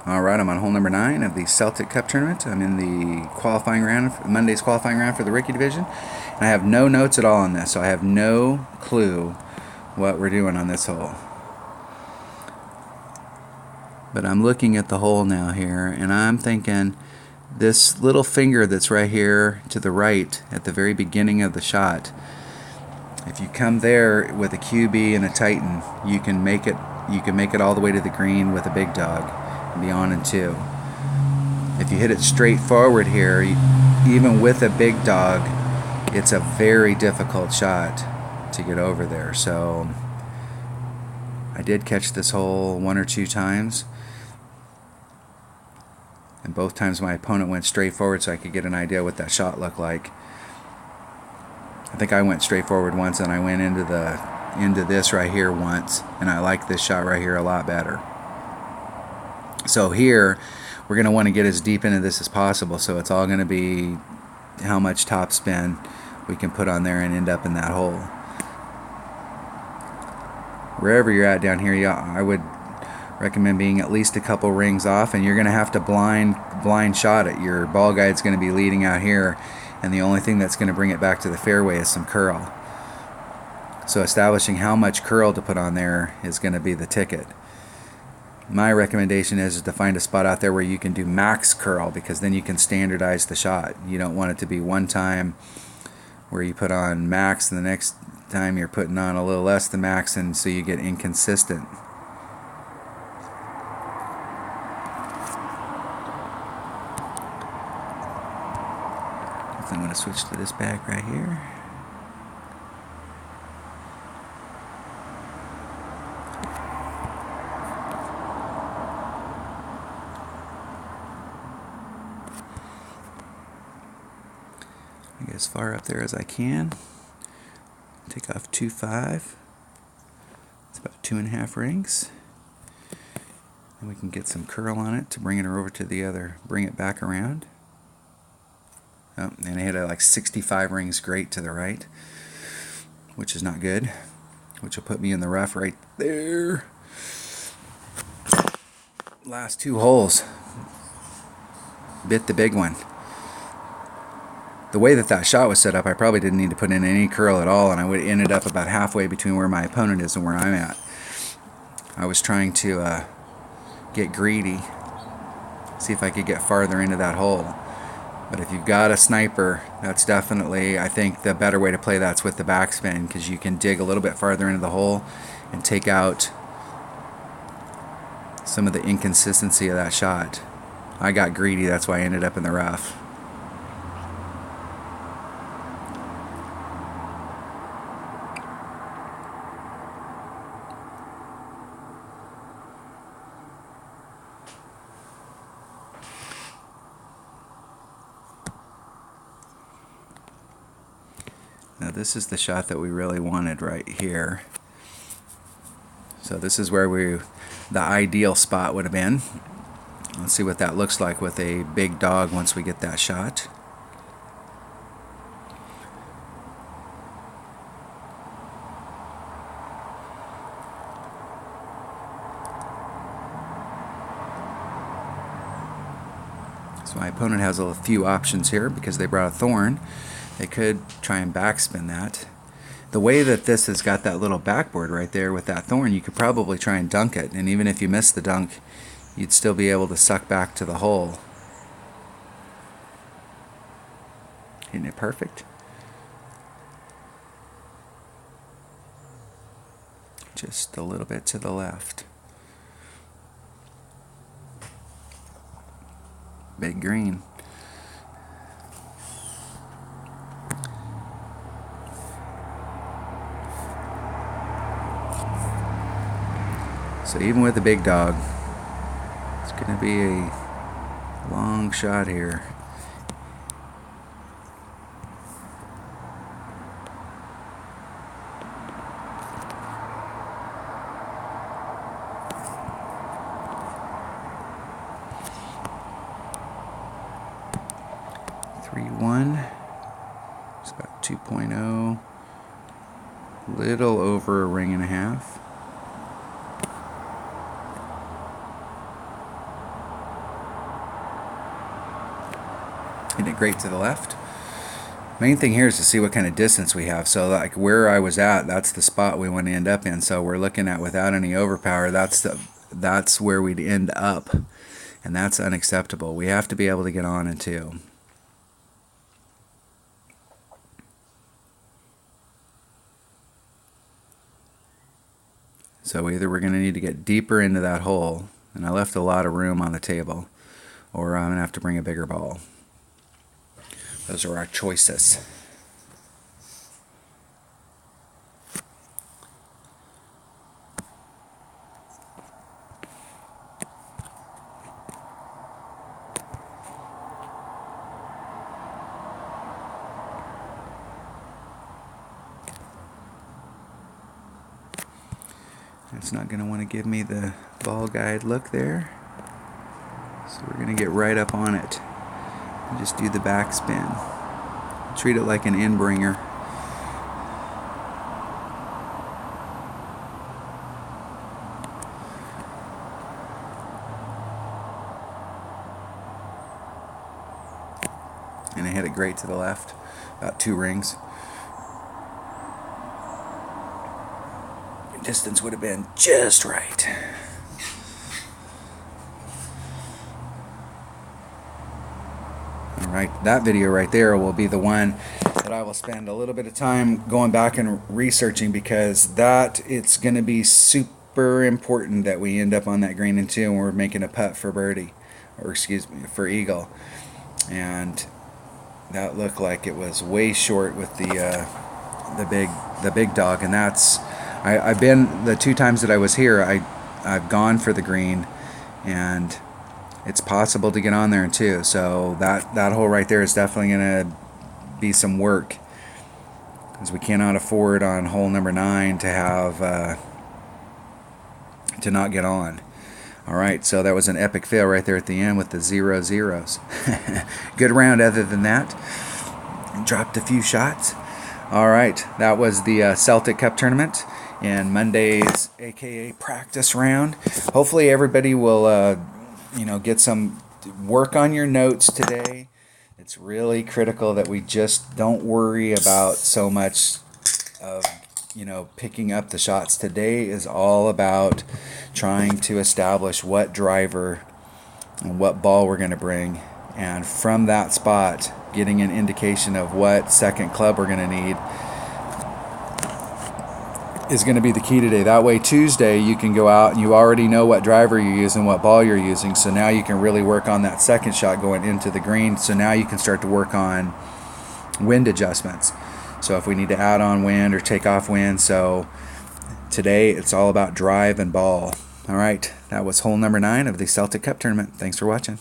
Alright, I'm on hole number 9 of the Celtic Cup tournament. I'm in the qualifying round, Monday's qualifying round for the rookie division. And I have no notes at all on this, so I have no clue what we're doing on this hole. But I'm looking at the hole now here, and I'm thinking this little finger that's right here to the right at the very beginning of the shot, if you come there with a QB and a Titan, you can make it all the way to the green with a big dog and be on in 2. If you hit it straight forward here, even with a big dog, it's a very difficult shot to get over there. So I did catch this hole 1 or 2 times, and both times my opponent went straight forward so I could get an idea what that shot looked like. I think I went straight forward once, and I went into this right here once, and I like this shot right here a lot better. So here we're going to want to get as deep into this as possible, so it's all going to be how much topspin we can put on there and end up in that hole. Wherever you're at down here, I would recommend being at least a couple rings off, and you're going to have to blind shot it. Your ball guide's going to be leading out here, and the only thing that's going to bring it back to the fairway is some curl. So establishing how much curl to put on there is going to be the ticket. My recommendation is to find a spot out there where you can do max curl, because then you can standardize the shot. You don't want it to be one time where you put on max and the next time you're putting on a little less than max, and so you get inconsistent. I'm going to switch to this bag right here. I get as far up there as I can. Take off 2.5. It's about 2.5 rings. And we can get some curl on it to bring it over to the other, bring it back around. Oh, and I hit like 65 rings great to the right, which is not good, which will put me in the rough right there. Last 2 holes, bit the big one. The way that shot was set up, I probably didn't need to put in any curl at all, and I would have ended up about halfway between where my opponent is and where I'm at. I was trying to get greedy, see if I could get farther into that hole. But if you've got a sniper, that's definitely, I think, the better way to play that's with the backspin, because you can dig a little bit farther into the hole and take out some of the inconsistency of that shot. I got greedy, that's why I ended up in the rough. Now this is the shot that we really wanted right here. So this is where the ideal spot would have been. Let's see what that looks like with a big dog once we get that shot. So my opponent has a few options here because they brought a thorn. They could try and backspin that. The way that this has got that little backboard right there with that thorn, you could probably try and dunk it, and even if you miss the dunk, you'd still be able to suck back to the hole. Isn't it perfect? Just a little bit to the left. Big green. So even with the big dog, it's going to be a long shot here. It's about 2.0, little over a ring and a half. Hitting it great to the left. Main thing here is to see what kind of distance we have. So like where I was at, that's the spot we want to end up in. So we're looking at, without any overpower, that's where we'd end up, and that's unacceptable. We have to be able to get on in two. So either we're going to need to get deeper into that hole, and I left a lot of room on the table, or I'm going to have to bring a bigger ball. Those are our choices. It's not going to want to give me the ball guide look there. So we're going to get right up on it and just do the backspin. Treat it like an in-bringer. And I hit it great to the left, about 2 rings. Distance would have been just right. Alright, that video right there will be the one that I will spend a little bit of time going back and researching, because it's going to be super important that we end up on that green in 2 and we're making a putt for birdie, or excuse me, for eagle. And that looked like it was way short with the big dog, and that's I've been, the 2 times that I was here, I've gone for the green, and it's possible to get on there in 2. So that hole right there is definitely going to be some work, because we cannot afford on hole number 9 to have to not get on. All right, so that was an epic fail right there at the end with the 0 zeros. Good round other than that. Dropped a few shots. All right, that was the Celtic Cup tournament in Monday's AKA practice round. Hopefully everybody will get some work on your notes today. It's really critical that we just don't worry about so much of picking up the shots. Today is all about trying to establish what driver and what ball we're going to bring, and from that spot getting an indication of what second club we're going to need is going to be the key today. That way Tuesday you can go out and you already know what driver you're using, what ball you're using, so now you can really work on that second shot going into the green. So now you can start to work on wind adjustments, so if we need to add on wind or take off wind. So today it's all about drive and ball. All right, that was hole number 9 of the Celtic Cup tournament. Thanks for watching.